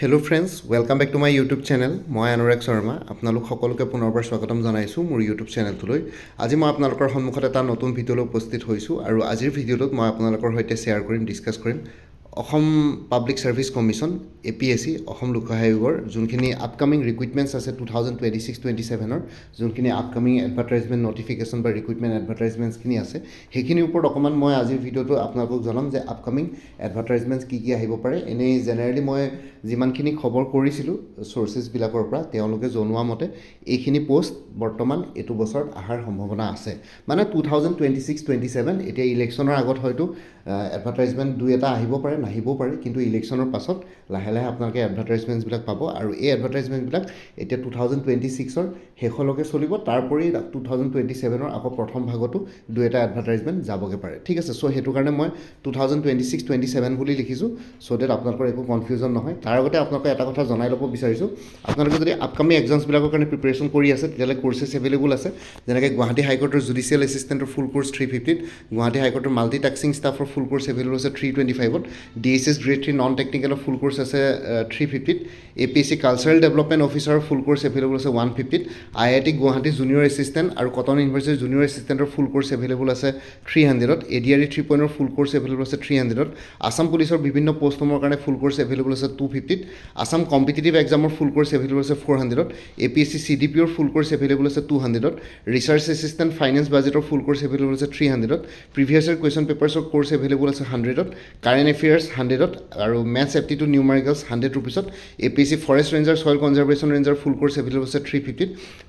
Hello' friends, welcome back to my YouTube channel. মই অনুৰাগ শৰ্মা। আপোনালোক সকলোকে পুনৰবাৰ স্বাগতম জনাইছোঁ মোৰ ইউটিউব চেনেলটোলৈ। আজি মই আপোনালোকৰ সন্মুখত এটা নতুন ভিডিঅ'লৈ উপস্থিত হৈছোঁ আৰু আজিৰ ভিডিঅ'টোত মই আপোনালোকৰ সৈতে শ্বেয়াৰ কৰিম, ডিছকাছ কৰিম Assam public service commission APSC Assam লোকসেৱা আয়োগৰ যোনখিনি আপকামিং ৰিক্ৰুইটমেণ্টছ আছে 2026-27ৰ যোনখিনি আপকামিং এডভাৰটাইজমেণ্ট নটিফিকেশ্যন বা ৰিক্ৰুইটমেণ্ট এডভাৰটাইজমেণ্টছখিনি আছে সেইখিনিৰ ওপৰত অকণমান মই আজিৰ ভিডিঅ'টো আপোনালোকক জনাম যে আপকামিং এডভাৰটাইজমেণ্টছ কি আহিব পাৰে। এনেই জেনেৰেলি মই যিমানখিনি খবৰ কৰিছিলোঁ চ'ৰ্চেছবিলাকৰ পৰা তেওঁলোকে জনোৱা মতে এইখিনি পোষ্ট বৰ্তমান এইটো বছৰত অহাৰ সম্ভাৱনা আছে। মানে 2026-27 এতিয়া ইলেকশ্যনৰ আগত হয়তো এডভাৰটাইজমেণ্ট দুই এটা আহিব পাৰে, নাহিবও পাৰে, কিন্তু ইলেকশ্যনৰ পাছত লাহে লাহে আপোনালোকে এডভাৰটাইজমেণ্টছবিলাক পাব আৰু এই এডভাৰটাইজমেণ্টবিলাক এতিয়া 2026ৰ শেষলৈকে চলিব। তাৰোপৰি 2027ৰ আকৌ প্ৰথম ভাগতো দুই এটা এডভাৰটাইজমেণ্ট যাবগৈ পাৰে। ঠিক আছে, চ' সেইটো কাৰণে মই 2026-27 বুলি লিখিছোঁ চ' ডেট আপোনালোকৰ একো কনফিউজন নহয়। তাৰ আগতে আপোনালোকে এটা কথা জনাই ল'ব বিচাৰিছোঁ, আপোনালোকে যদি আপকামিং এক্সামছবিলাকৰ কাৰণে প্ৰিপেৰেশ্যন কৰি আছে তেতিয়াহ'লে কোৰ্চেছ এভেইলেবল আছে। যেনেকৈ গুৱাহাটী হাইকোৰ্টৰ জুডিচিয়েল এছিষ্টেণ্টৰ ফুল কোৰ্চ 350ত, গুৱাহাটী হাইকোৰ্টৰ মাল্টি টাস্কিং ষ্টাফৰ ফুল কোৰ্চ এভেইলেবল আছে 325ত, DSS গ্ৰেড 3 নন টেকনিকেলৰ ফুল কোৰ্চ আছে 350ত, APSC কালচাৰেল ডেভেলপমেণ্ট অফিচাৰৰ ফুল কোৰ্চ এভেইলেবল আছে 150ত, IIT গুৱাহাটী জুনিয়ৰ এছিষ্টেণ্ট আৰু কটন ইউনিভাৰ্চিটিৰ জুনিয়ৰ এছিষ্টেণ্টৰ ফুল কোৰ্চ এভেইলেবল আছে 300ত, ADRE 3.0 ফুল কোৰ্চ এভেইলেবল আছে 300ত, আছাম পুলিচৰ বিভিন্ন পষ্টসমূহৰ কাৰণে ফুল কোৰ্চ এভেইলেবল আছে 250ত, আছাম কম্পিটিটিভ এক্সামৰ ফুল কোৰ্চ এভেইলেবল আছে 400ত, APSC CDPOৰ ফুল কোৰ্চ এভেইলেবল আছে 200ত, ৰিচাৰ্চ এছিষ্টেণ্ট ফাইনেন্স বাজেটৰ ফুল কোৰ্চ এভেইলেবল আছে 300ত, প্ৰিভিয়াছ ইয়াৰ কুৱেশ্যন পেপাৰ্ছৰ কোৰ্চ এভেইলেবল আছে 100ত, কাৰেণ্ট এফেয়াৰ্ছ 100ত আৰু মেথছ এপ্টিটিউড নিউমাৰিকেলছ 100 ৰুপিছত, APSC forest ranger soil conservation ranger full course available আছে 350ত,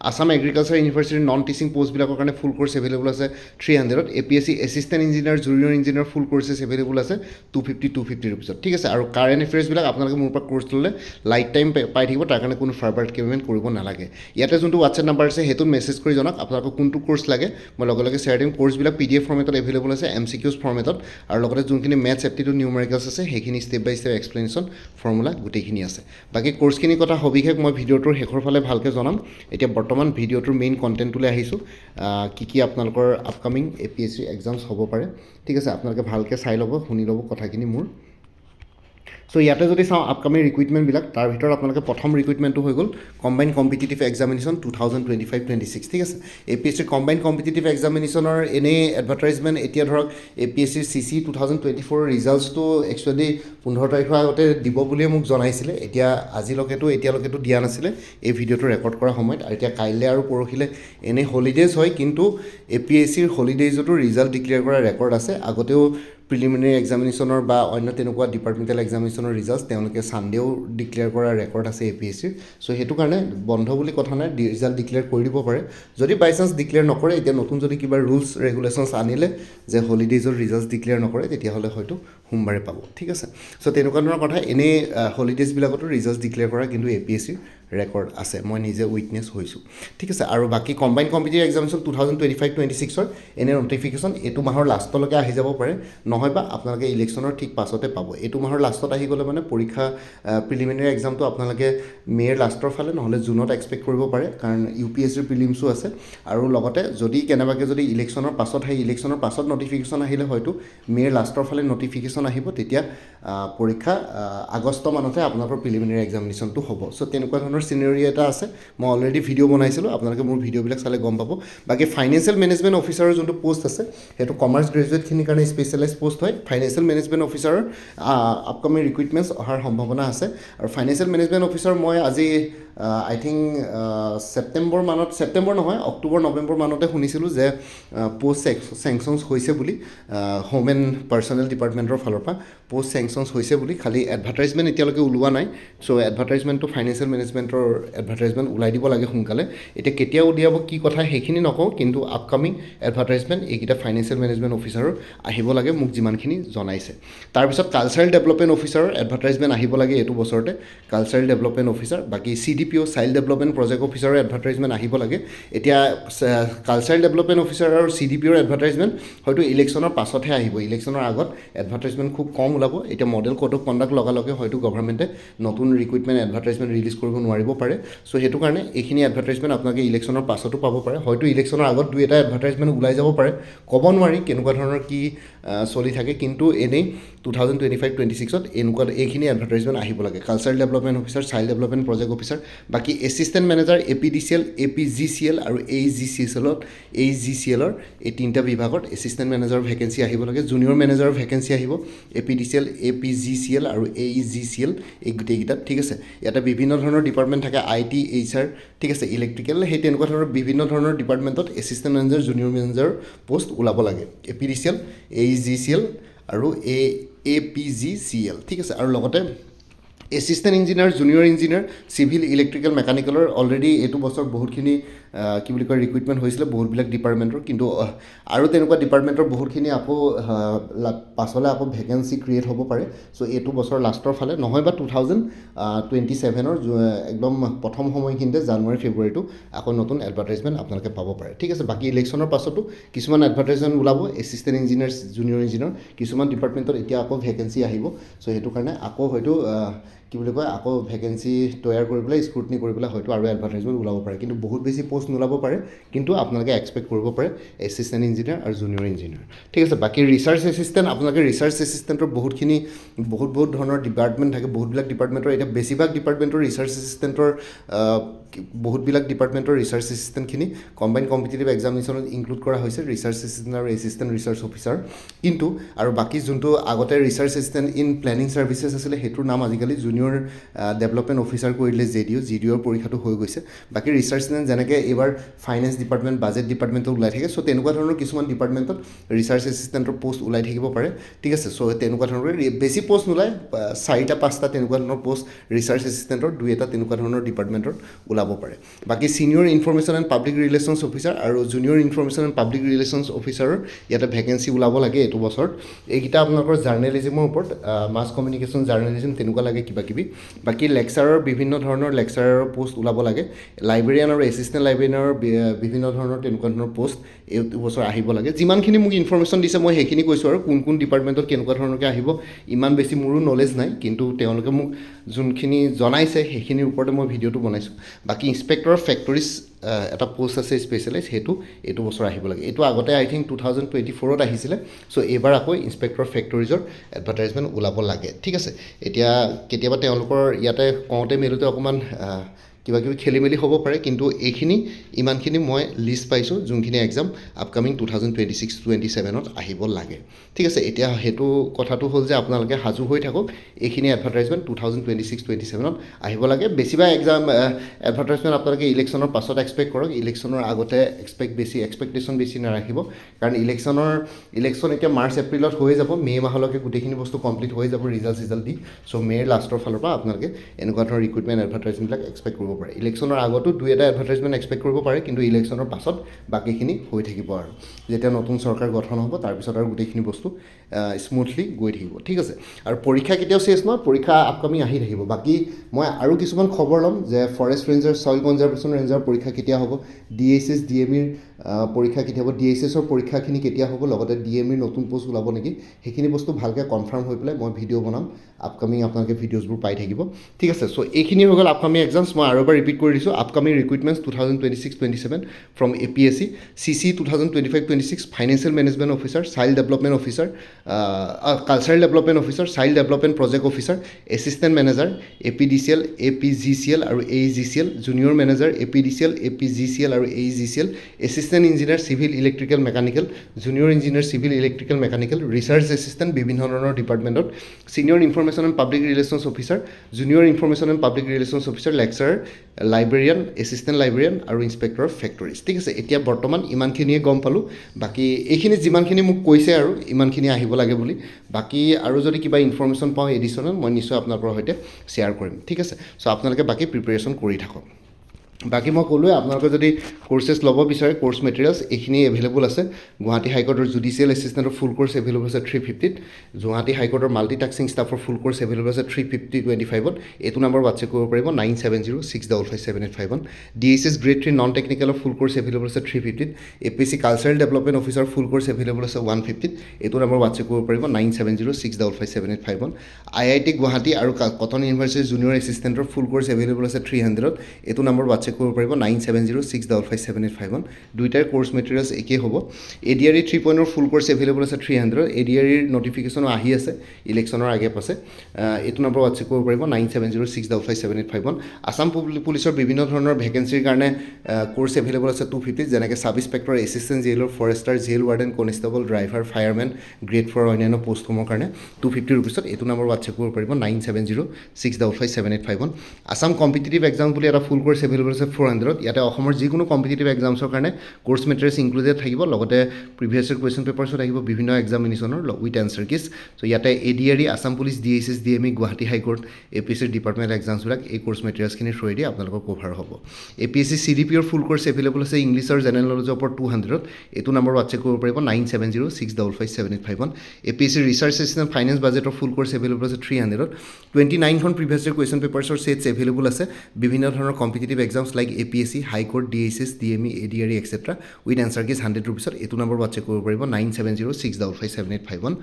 আছাম এগ্ৰিকালচাৰ ইউনিভাৰ্চিটিৰ নন টিচিং পষ্টবিলাকৰ কাৰণে ফুল কোৰ্চ এভেইলেবল আছে 300ত, APSC assistant engineer junior engineer full courses available আছে 250 ৰুপিছত। ঠিক আছে, আৰু কাৰেণ্ট এফেয়াৰ্ছবিলাক আপোনালোকে মোৰ পৰা কোৰ্চ ল'লে লাইট টাইম পাই থাকিব, তাৰ কাৰণে কোনো ফাৰ্দাৰ পে'মেণ্ট কৰিব নালাগে। ইয়াতে যোনটো হোৱাটছএপ নাম্বাৰ আছে সেইটোত মেছেজ কৰি জনাওক আপোনালোকক কোনটো কোৰ্চ লাগে, মই লগে লগে শ্বেয়াৰ দিম। কোৰ্চবিলাক PDF ফৰ্মেটত এভেইলেবল আছে, MCQs ফৰ্মেটত, আৰু লগতে যোনখিনি মেথছ এপ্টিটিউড নিউমাৰিকেলছ আছে সেইখিনি step by step explanation formula গোটেইখিনি আছে। বাকী কোৰ্চখিনিৰ কথা সবিশেষ মই ভিডিঅ'টোৰ শেষৰ ফালে ভালকৈ জনাম। এতিয়া বৰ্তমান ভিডিঅ'টোৰ মেইন কণ্টেণ্টটোলৈ আহিছোঁ, কি আপোনালোকৰ আপকামিং APSC এক্সামছ হ'ব পাৰে। ঠিক আছে, আপোনালোকে ভালকৈ চাই ল'ব, শুনি ল'ব কথাখিনি মোৰ। চ' ইয়াতে যদি চাওঁ আপকামিং ৰিক্ৰুইটমেণ্টবিলাক, তাৰ ভিতৰত আপোনালোকে প্ৰথম ৰিক্ৰুইটমেণ্টটো হৈ গ'ল কম্বাইন কম্পিটিটিভ এক্সামিনেশ্যন 2025-26। ঠিক আছে, APSC কম্বাইন কম্পিটিটিভ এক্সামিনেশ্যনৰ এনেই এডভাৰটাইজমেণ্ট এতিয়া ধৰক APSC CC 2024 ৰিজাল্টছটো একচুৱেলি 15 তাৰিখৰ আগতে দিব বুলিয়ে মোক জনাইছিলে। এতিয়ালৈকেতো দিয়া নাছিলে এই ভিডিঅ'টো ৰেকৰ্ড কৰাৰ সময়ত। আৰু এতিয়া কাইলৈ আৰু পৰহিলৈ এনেই হলিডেজ হয়, কিন্তু APSCৰ হলিডেজতো ৰিজাল্ট ডিক্লেয়াৰ কৰা ৰেকৰ্ড আছে। আগতেও প্ৰিলিমিনেৰী এক্সামিনেশ্যনৰ বা অন্য তেনেকুৱা ডিপাৰ্টমেণ্টেল এক্সামিনেশ্যনৰ ৰিজাল্টছ তেওঁলোকে ছানডেও ডিক্লেয়াৰ কৰা ৰেকৰ্ড আছে APSCৰ। চ' সেইটো কাৰণে বন্ধ বুলি কথা নাই, ৰিজাল্ট ডিক্লেয়াৰ কৰি দিব পাৰে। যদি বাই চান্স ডিক্লেয়াৰ নকৰে, এতিয়া নতুন যদি কিবা ৰুলছ ৰেগুলেশ্যনছ আনিলে যে হলিডেজৰ ৰিজাল্ট ডিক্লেয়াৰ নকৰে তেতিয়াহ'লে হয়তো সোমবাৰে পাব। ঠিক আছে, চ' তেনেকুৱা ধৰণৰ কথা। এনেই হলিডেজবিলাকতো ৰিজাল্ট ডিক্লেয়াৰ কৰা কিন্তু APSCৰ ৰেকৰ্ড আছে, মই নিজে উইটনেছ হৈছোঁ। ঠিক আছে, আৰু বাকী কম্বাইন কম্পিটিটিভ এক্সামিনেশ্যন 2025-26ৰ এনে নটিফিকেশ্যন এইটো মাহৰ লাষ্টলৈকে আহি যাব পাৰে, নহয় বা আপোনালোকে ইলেকশ্যনৰ ঠিক পাছতে পাব। এইটো মাহৰ লাষ্টত আহি গ'লে মানে পৰীক্ষা প্ৰিলিমিনেৰী এক্সামটো আপোনালোকে মে'ৰ লাষ্টৰ ফালে নহ'লে জুনত এক্সপেক্ট কৰিব পাৰে, কাৰণ UPSCৰ প্ৰিলিমছো আছে। আৰু লগতে যদি কেনেবাকৈ যদি ইলেকশ্যনৰ পাছত আহি ইলেকশ্যনৰ পাছত নটিফিকেশ্যন আহিলে হয়তো মে'ৰ লাষ্টৰ ফালে নটিফিকেশ্যন আহিব, তেতিয়া পৰীক্ষা আগষ্ট মানতহে আপোনালোকৰ প্ৰিলিমিনেৰী এক্সামিনেশ্যনটো হ'ব। চ' তেনেকুৱা ধৰণৰ চিনেৰিঅ' এটা আছে, মই অলৰেডি ভিডিঅ' বনাইছিলোঁ, আপোনালোকে মোৰ ভিডিঅ'বিলাক চালে গম পাব। বাকী ফাইনেন্সিয়েল মেনেজমেণ্ট অফিচাৰৰ যোনটো পোষ্ট আছে সেইটো কমাৰ্চ গ্ৰেজুৱেটখিনিৰ কাৰণে স্পেচিয়েলাইজ পোষ্ট হয়। ফাইনেন্সিয়েল মেনেজমেণ্ট অফিচাৰৰ আপকামিং ৰিক্ৰুইটমেণ্টছ অহাৰ সম্ভাৱনা আছে। আৰু ফাইনেন্সিয়েল মেনেজমেণ্ট অফিচাৰ মই আজি আই থিংক অক্টোবৰ নৱেম্বৰ মানতে শুনিছিলোঁ যে পোষ্ট চেংচনছ হৈছে বুলি, হোম এণ্ড পাৰ্চনেল ডিপাৰ্টমেণ্টৰ ফালৰ পৰা পোষ্ট চেংচনছ হৈছে বুলি। খালি এডভাৰটাইজমেণ্ট এতিয়ালৈকে ওলোৱা নাই। চ' এডভাৰটাইজমেণ্টটো ফাইনেন্সিয়েল মেনেজমেণ্টৰ এডভাৰটাইজমেণ্ট ওলাই দিব লাগে সোনকালে। এতিয়া কেতিয়া উলিয়াব কি কথা সেইখিনি নকওঁ, কিন্তু আপকামিং এডভাৰটাইজমেণ্ট এইকেইটা ফাইনেন্সিয়েল মেনেজমেণ্ট অফিচাৰৰ আহিব লাগে, মোক যিমানখিনি জনাইছে। তাৰপিছত কালচাৰেল ডেভেলপমেণ্ট অফিচাৰৰ এডভাৰটাইজমেণ্ট আহিব লাগে এইটো বছৰতে, কালচাৰেল ডেভেলপমেণ্ট অফিচাৰ। বাকী CDPO চাইল্ড ডেভেলপমেণ্ট প্ৰজেক্ট অফিচাৰৰ এডভাৰটাইজমেণ্ট আহিব লাগে। এতিয়া কালচাৰেল ডেভেলপমেণ্ট অফিচাৰ আৰু CDPOৰ এডভাৰটাইজমেণ্ট হয়তো ইলেকশ্যনৰ পাছতহে আহিব, ইলেকশ্যনৰ আগত এডভাৰটাইজমেণ্ট খুব কম ওলাব এতিয়া মডেল কোড অফ কণ্ডাক্ট লগালগে হয়তো গভৰ্ণমেণ্টে নতুন ৰিক্ৰুইটমেণ্ট এডভাৰটাইজমেণ্ট ৰিলিজ কৰিব নোৱাৰিব পাৰে চ' সেইটো কাৰণে এইখিনি এডভাৰটাইজমেণ্ট আপোনালোকে ইলেকশ্যনৰ পাছতো পাব পাৰে হয়তো ইলেকশ্যনৰ আগত দুই এটা এডভাৰটাইজমেণ্ট ওলাই যাব পাৰে ক'ব নোৱাৰি কেনেকুৱা ধৰণৰ কি চলি থাকে কিন্তু এনেই 2025-26ত এনেকুৱা এইখিনি এডভাৰটাইজমেণ্ট আহিব লাগে cultural development officer child development project officer বাকী এছিষ্টেণ্ট মেনেজাৰ APDCL APGCL আৰু AGCLৰ এই তিনিটা বিভাগত এছিষ্টেণ্ট মেনেজাৰৰ ভেকেঞ্চি আহিব লাগে জুনিয়ৰ মেনেজাৰৰ ভেকেঞ্চি আহিব APDCL APGCL আৰু AGCL এই গোটেইকেইটাত ঠিক আছে ইয়াতে বিভিন্ন ধৰণৰ ডিপাৰ্টমেণ্ট থাকে IT HR ঠিক আছে ইলেক্ট্ৰিকেল সেই তেনেকুৱা ধৰণৰ বিভিন্ন ধৰণৰ ডিপাৰ্টমেণ্টত এছিষ্টেণ্ট মেনেজাৰ জুনিয়ৰ মেনেজাৰৰ পোষ্ট ওলাব লাগে APDCL AGCL আৰু APGCL ঠিক আছে আৰু লগতে assistant engineer junior engineer civil electrical মেকানিকেলৰ অলৰেডি এইটো বছৰ বহুতখিনি কি বুলি কয় ৰিক্ৰুইটমেণ্ট হৈছিলে বহুতবিলাক ডিপাৰ্টমেণ্টৰ কিন্তু আৰু তেনেকুৱা ডিপাৰ্টমেণ্টৰ বহুতখিনি আকৌ পাছলৈ আকৌ ভেকেঞ্চি ক্ৰিয়েট হ'ব পাৰে চ' এইটো বছৰ লাষ্টৰ ফালে নহয় বা 2027ৰ একদম প্ৰথম সময়খিনিতে জানুৱাৰী ফেব্ৰুৱাৰীটো আকৌ নতুন এডভাৰটাইজমেণ্ট আপোনালোকে পাব পাৰে ঠিক আছে বাকী ইলেকশ্যনৰ পাছতো কিছুমান এডভাৰটাইজমেণ্ট ওলাব এছিষ্টেণ্ট ইঞ্জিনিয়াৰ জুনিয়ৰ ইঞ্জিনিয়াৰ কিছুমান ডিপাৰ্টমেণ্টত এতিয়া আকৌ ভেকেঞ্চি আহিব চ' সেইটো কাৰণে আকৌ হয়তো কি বুলি কয় আকৌ ভেকেঞ্চি তৈয়াৰ কৰি পেলাই স্ক্ৰুটনি কৰি পেলাই হয়তো আৰু এডভাৰটাইজমেণ্ট ওলাব পাৰে কিন্তু বহুত বেছি পোষ্ট নোলাব পাৰে কিন্তু আপোনালোকে এক্সপেক্ট কৰিব পাৰে এছিষ্টেণ্ট ইঞ্জিনিয়াৰ আৰু জুনিয়ৰ ইঞ্জিনিয়াৰ ঠিক আছে বাকী ৰিচাৰ্চ এছিষ্টেণ্ট আপোনালোকে ৰিচাৰ্চ এছিষ্টেণ্টৰ বহুতখিনি বহুত ধৰণৰ ডিপাৰ্টমেণ্ট থাকে বহুতবিলাক ডিপাৰ্টমেণ্টৰ এতিয়া বেছিভাগ ডিপাৰ্টমেণ্টৰ ৰিচাৰ্চ এছিষ্টেণ্টৰ বহুতবিলাক ডিপাৰ্টমেণ্টৰ ৰিচাৰ্চ এছিষ্টেণ্টখিনি কম্বাইন কম্পিটিটিভ এক্সামিনেশ্যনত ইনক্লুড কৰা হৈছে ৰিচাৰ্চ এছিষ্টেণ্ট আৰু এছিষ্টেণ্ট ৰিচাৰ্চ অফিচাৰ কিন্তু আৰু বাকী যোনটো আগতে research assistant in planning services আছিলে সেইটোৰ নাম আজিকালি জুনিয়ৰ ডেভেলপমেণ্ট অফিচাৰ কৰি দিলে JDOৰ পৰীক্ষাটো হৈ গৈছে বাকী ৰিচাৰ্চ এছিষ্টেণ্ট যেনেকৈ এইবাৰ ফাইনেন্স ডিপাৰ্টমেণ্ট বাজেট ডিপাৰ্টমেণ্টত ওলাই থাকে চ' তেনেকুৱা ধৰণৰ কিছুমান ডিপাৰ্টমেণ্টত ৰিচাৰ্চ এছিষ্টেণ্টৰ পোষ্ট ওলাই থাকিব পাৰে ঠিক আছে চ' তেনেকুৱা ধৰণৰ বেছি পোষ্ট নোলায় 4-5টা তেনেকুৱা ধৰণৰ পোষ্ট ৰিচাৰ্চ এছিষ্টেণ্টৰ 2-এটা তেনেকুৱা ধৰণৰ ডিপাৰ্টমেণ্টত ওলাব পাৰে বাকী senior information and public relations officer আৰু junior information and public relations অফিচাৰৰ ইয়াতে ভেকেঞ্চি ওলাব লাগে এইটো বছৰত এইকেইটা আপোনালোকৰ জাৰ্নেলিজিমৰ ওপৰত মাছ কমিউনিকেশ্যন জাৰ্নেলিজিম তেনেকুৱা লাগে কিবাকিবি বাকী লেকচাৰৰ বিভিন্ন ধৰণৰ লেকচাৰৰ পোষ্ট ওলাব লাগে লাইব্ৰেৰিয়ান আৰু এছিষ্টেণ্ট লাইব্ৰেৰিয়ানৰ বিভিন্ন ধৰণৰ তেনেকুৱা ধৰণৰ পোষ্ট এইটো বছৰ আহিব লাগে যিমানখিনি মোক ইনফৰমেশ্যন দিছে মই সেইখিনি কৈছোঁ আৰু কোন ডিপাৰ্টমেণ্টত কেনেকুৱা ধৰণৰকৈ আহিব ইমান বেছি মোৰো নলেজ নাই কিন্তু তেওঁলোকে মোক যোনখিনি জনাইছে সেইখিনিৰ ওপৰতে মই ভিডিঅ'টো বনাইছোঁ বাকী ইনস্পেক্টৰ অফ ফেক্টৰীজ এটা পোষ্ট আছে স্পেচিয়েলাইজ সেইটো এইটো বছৰ আহিব লাগে এইটো আগতে আই থিংক 2024ত আহিছিলে চ' এইবাৰ আকৌ ইনস্পেক্টৰ অফ ফেক্টৰীজৰ এডভাৰটাইজমেণ্ট ওলাব লাগে ঠিক আছে এতিয়া কেতিয়াবা তেওঁলোকৰ ইয়াতে কওঁতে মেলোতে অকণমান কিবাকিবি খেলি মেলি হ'ব পাৰে কিন্তু এইখিনি ইমানখিনি মই লিষ্ট পাইছোঁ যোনখিনি এক্সাম আপকামিং 2026-27ত আহিব লাগে ঠিক আছে এতিয়া সেইটো কথাটো হ'ল যে আপোনালোকে সাজু হৈ থাকক এইখিনি এডভাৰটাইজমেণ্ট 2026-27ত আহিব লাগে বেছিভাগ এক্সাম এডভাৰটাইজমেণ্ট আপোনালোকে ইলেকশ্যনৰ পাছত এক্সপেক্ট কৰক ইলেকশ্যনৰ আগতে এক্সপেক্টেশ্যন বেছি নাৰাখিব কাৰণ ইলেকশ্যন এতিয়া মাৰ্চ এপ্ৰিলত হৈ যাব মে' মাহলৈকে গোটেইখিনি বস্তু কমপ্লিট হৈ যাব ৰিজাল্ট দি চ' মে'ৰ লাষ্টৰ ফালৰ পৰা আপোনালোকে এনেকুৱা ধৰণৰ ৰিক্ৰুইটমেণ্ট এডভাৰটাইজমেণ্টবিলাক এক্সপেক্ট কৰিব পাৰে ইলেকশ্যনৰ আগতো 2-এটা এডভাৰটাইজমেণ্ট এক্সপেক্ট কৰিব পাৰে কিন্তু ইলেকশ্যনৰ পাছত বাকীখিনি হৈ থাকিব আৰু যেতিয়া নতুন চৰকাৰ গঠন হ'ব তাৰপিছত আৰু গোটেইখিনি বস্তু স্মুথলি গৈ থাকিব ঠিক আছে আৰু পৰীক্ষা কেতিয়াও চেছ নহয় পৰীক্ষা আপকামিং আহি থাকিব বাকী মই আৰু কিছুমান খবৰ ল'ম যে forest ranger soil conservation ranger পৰীক্ষা কেতিয়া হ'ব DHS DMEৰ পৰীক্ষা কেতিয়া হ'ব DHSৰ পৰীক্ষাখিনি কেতিয়া হ'ব লগতে DMEৰ নতুন পোষ্ট ওলাব নেকি সেইখিনি বস্তু ভালকৈ কনফাৰ্ম হৈ পেলাই মই ভিডিঅ' বনাম আপকামিং আপোনালোকে ভিডিঅ'জবোৰ পাই থাকিব ঠিক আছে চ' এইখিনি হৈ গ'ল আপকামিং এক্সামছ মই আৰু এবাৰ ৰিপিট কৰি দিছোঁ upcoming recruitments 2026-27 from APSC CC 2025-26 financial management officer child development officer cultural development officer child development project officer assistant manager APDCL APGCL আৰু AGCL junior manager APDCL APGCL আৰু AGCL assistant engineer civil electrical mechanical junior engineer civil electrical mechanical research assistant বিভিন্ন ধৰণৰ ডিপাৰ্টমেণ্টত senior information and public relations officer junior information and public relations officer lecturer librarian assistant librarian আৰু inspector of ফেক্টৰীজ ঠিক আছে এতিয়া বৰ্তমান ইমানখিনিয়ে গম পালোঁ বাকী এইখিনি যিমানখিনি মোক কৈছে আৰু ইমানখিনি আহিব লাগে বুলি বাকী আৰু যদি কিবা ইনফৰমেশ্যন পাওঁ এডিশ্যনেল মই নিশ্চয় আপোনালোকৰ সৈতে শ্বেয়াৰ কৰিম ঠিক আছে চ' আপোনালোকে বাকী প্ৰিপেৰেশ্যন কৰি থাকক বাকী মই ক'লোৱে আপোনালোকে যদি কোৰ্চেছ ল'ব বিচাৰে কোৰ্চ মেটেৰিয়েলছ এইখিনি এভেইলেবল আছে গুৱাহাটী হাইকোৰ্টৰ জুডিচিয়েল এছিষ্টেণ্টৰ ফুল কোৰ্চ এভেইলেবল আছে 350ত গুৱাহাটী হাইকোৰ্টৰ মাল্টিটাস্কিং ষ্টাফৰ ফুল কোৰ্চ এভেইলেবল আছে 350/25ত এইটো নম্বৰ হোৱাটছএপ কৰিব পাৰিব 9706557851 DSS গ্ৰেড 3 নন টেকনিকেলৰ ফুল কোৰ্চ এভেইলেবল আছে 350ত APSC কালচাৰেল ডেভেলপমেণ্ট অফিচাৰ ফুল কোৰ্চ এভেইলেবল আছে 150ত এইটো নম্বৰ হোৱাটছএপ কৰিব পাৰিব 9706557851 IIT গুৱাহাটী আৰু কটন ইউনিভাৰ্চিটিৰ জুনিয়ৰ এছিষ্টেণ্টৰ ফুল কোৰ্চ এভেইলেবল আছে 300ত এইটো নম্বৰ হোৱাটছএপ কৰিব পাৰিব 9706557851 দুইটাৰ কোৰ্চ মেটেৰিয়েলছ একেই হ'ব ADRE 3.0 ফুল কোৰ্চ এভেইলেবল আছে 300 ADREৰ নটিফিকেশ্যনো আহি আছে ইলেকশ্যনৰ আগে পাছে এইটো নম্বৰ হোৱাটছএপ কৰিব পাৰিব 9706557851 আসাম পুলিচৰ বিভিন্ন ধৰণৰ ভেকেঞ্চিৰ কাৰণে কোৰ্চ এভেইলেবল আছে 250 যেনেকৈ sub inspector assistant jailer forester jail warden constable driver firemen grade 4 অন্যান্য পোষ্টসমূহৰ কাৰণে 250 ৰুপিছত এইটো নম্বৰ হোৱাটছএপ কৰিব পাৰিব 9706557851 আসাম কম্পিটিটিভ এক্সাম বুলি এটা ফুল কোৰ্চ এভেইলেবল আছে 400 ইয়াতে অসমৰ যিকোনো কম্পিটিটিভ এক্সামছৰ কাৰণে কোৰ্চ মেটেৰিয়েলছ ইনক্লুডেড থাকিব লগতে প্ৰিভিয়াছ ইয়াৰ কুৱেশ্যন পেপাৰ্ছো থাকিব বিভিন্ন এক্সামিনেশ্যনৰ উইথ এনচাৰ কিজ চ' ইয়াতে ADRE Assam police DSS DME Guwahati high court APSC department এক্সামছবিলাক এই কোৰ্চ মেটেৰিয়েলছখিনি থ্ৰুৱেদি আপোনালোকৰ কভাৰ হ'ব APSC CDPৰ ফুল কোৰ্চ এভেইলেবল আছে ইংলিছ আৰু জেনেৰেল নলেজৰ ওপৰত 200 এইটো নম্বৰ হোৱাটছএপ কৰিব পাৰিব 9706557851 APSC ৰিচাৰ্চ এছিষ্টেণ্ট ফাইনেন্স বাজেটৰ ফুল কোৰ্চ এভেইলেবল আছে 300 29খন প্ৰিভিয়াছ ইয়াৰ কুৱেশ্যন পেপাৰ্ছৰ ছেটছ এভেইলেবল আছে বিভিন্ন ধৰণৰ competitive exams like APSC high court DSS DME ADRE etcetera with answer keys 100 ৰুপিছত এইটো নম্বৰ হোৱাটছএপ কৰিব পাৰিব 9706557851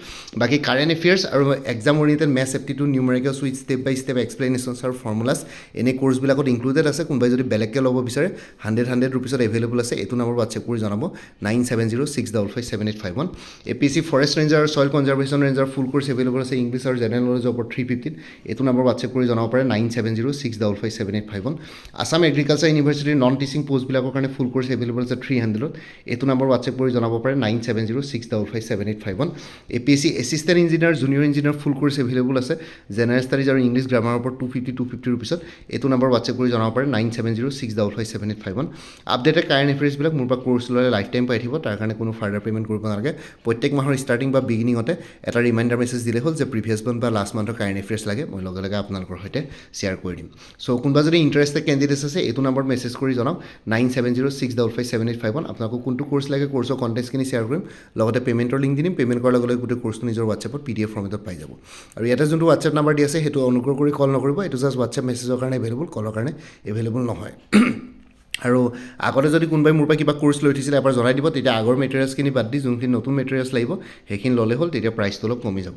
বাকী কাৰেণ্ট এফেয়াৰ্ছ আৰু exam oriented maths aptitude numericals with step by step explanations আৰু ফৰ্মুলাছ এনে কোৰ্চবিলাকত ইনক্লুডেড আছে কোনোবাই যদি বেলেগকৈ ল'ব বিচাৰে 100 ৰুপিছত এভেইলেবল আছে এইটো নম্বৰ হোৱাটছএপ কৰি জনাব 9706557851 APSC ফৰেষ্ট ৰেঞ্জাৰ আৰু soil conservation ranger full course available আছে ইংলিছ আৰু জেনেৰেল নলেজৰ ওপৰত 350ত এইটো নম্বৰ হোৱাটছএপ কৰি জনাব পাৰে 9706557851 আসাম এগ্ৰিকালচাৰ ইউনিভাৰ্চিটিৰ নন টিচিং পোষ্টবিলাকৰ কাৰণে ফুল কোৰ্চ এভেইলেবল আছে 300ত এইটো নম্বৰ হোৱাটছএপ কৰি জনাব পাৰে 9706557851 APSC assistant engineer junior engineer full course available আছে জেনেৰেল ষ্টাডিজ আৰু ইংলিছ গ্ৰামাৰৰ ওপৰত 250 ৰুপিছত এইটো নম্বৰ হোৱাটছএপ কৰি জনাব পাৰে 9706557851 আপডেটেড কাৰেণ্ট এফেয়াৰ্ছবিলাক মোৰ পৰা কোৰ্চ ল'লে লাইফ টাইম পাই থাকিব তাৰ কাৰণে কোনো ফাৰ্ডাৰ পে'মেণ্ট কৰিব নালাগে প্ৰত্যেক মাহৰ ষ্টাৰ্টিং বা বিগিনিঙতে এটা ৰিমাইণ্ডাৰ মেছেজ দিলে হ'ল যে প্ৰিভিয়াছ মান্থ বা লাষ্ট মান্থৰ কাৰেণ্ট এফেয়াৰ্ছ লাগে মই লগে লগে আপোনালোকৰ সৈতে শ্বেয়াৰ কৰি দিম চ' কোনোবা যদি ইণ্টাৰেষ্টেড কেণ্ডিডেটছ আছে এইটো নম্বৰত মেছেজ কৰি জনাওক 9706557851 আপোনালোকক কোনটো কোৰ্চ লাগে কোৰ্চৰ কণ্টেক্টছখিনি শ্বেয়াৰ কৰিম লগতে পে'মেণ্টৰ লিংক দি দিম পে'মেণ্ট কৰাৰ লগে লগে গোটেই কোৰ্চটো নিজৰ হোৱাটছএপত PDF ফৰ্মেটত পাই যাব আৰু ইয়াতে যোনটো হোৱাটছএপ নাম্বাৰ দি আছে সেইটো অনুগ্ৰহ কৰি কল নকৰিব এইটো জাষ্ট হোৱাটছএপ মেছেজৰ কাৰণে এভেইলেবল কলৰ কাৰণে এভেইলেবল নহয় আৰু আগতে যদি কোনোবাই মোৰ পৰা কিবা কোৰ্চ লৈ উঠিছিলে এবাৰ জনাই দিব তেতিয়া আগৰ মেটেৰিয়েলছখিনি বাদ দি যোনখিনি নতুন মেটেৰিয়েলছ লাগিব সেইখিনি ল'লে হ'ল তেতিয়া প্ৰাইচটো অলপ কমি যাব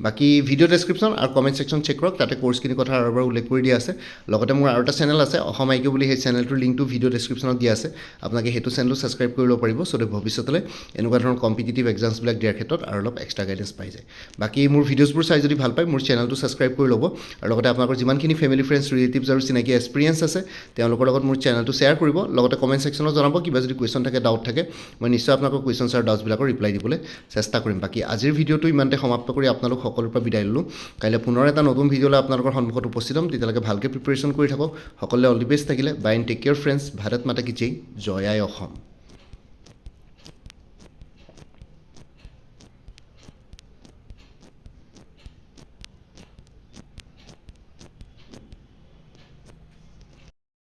বাকী ভিডিঅ' ডেছক্ৰিপশ্যন আৰু কমেণ্ট ছেকশ্যন চেক কৰক তাতে কোৰ্চখিনিৰ কথা আৰু এবাৰ উল্লেখ কৰি দিয়া আছে লগতে মোৰ আৰু এটা চেনেল আছে অসম IQ বুলি সেই চেনেলটোৰ লিংকটো ভিডিঅ' ডেছক্ৰিপশ্যনত দিয়া আছে আপোনালোকে সেইটো চেনেলটো ছাবস্ক্ৰাইব কৰি ল'ব পাৰিব চ' ভৱিষ্যতলৈ এনেকুৱা ধৰণৰ কম্পিটিটিভ এক্সামছবিলাক দিয়াৰ ক্ষেত্ৰত আৰু অলপ এক্সট্ৰা গাইডেঞ্চ পাই যায় বাকী মোৰ ভিডিঅ'ছবোৰ চাই যদি ভাল পায় মোৰ চেনেলটো ছাবস্ক্ৰাইব কৰি ল'ব আৰু লগতে আপোনালোকৰ যিমানখিনি ফেমিলি ফ্ৰেণ্ডছ ৰিলেটিভছ আৰু চিনাকি এক্সপিৰিয়েঞ্চ আছে তেওঁলোকৰ লগত মোৰ চেনেলটো শ্বেয়াৰ কৰিব লগতে কমেণ্ট ছেকশ্যনত জনাব কিবা যদি কুৱেশ্যন থাকে ডাউট থাকে মই নিশ্চয় আপোনালোকৰ কুৱেশ্যনছ আৰু ডাউটছবিলাকৰ ৰিপ্লাই দিবলৈ চেষ্টা কৰিম বাকী আজিৰ ভিডিঅ'টো ইমানতে সমাপ্ত কৰি আপোনালোক সকলোৰ পৰা বিদায় ল'লোঁ কাইলৈ পুনৰ এটা নতুন ভিডিঅ'লৈ আপোনালোকৰ সন্মুখত উপস্থিত হ'ম তেতিয়ালৈকে ভালকৈ প্ৰিপেৰেশ্যন কৰি থাকক সকলোৱে অল দি বেষ্ট থাকিলে bye and take care friends Bharat মাতা কি জয় জয় আই অসম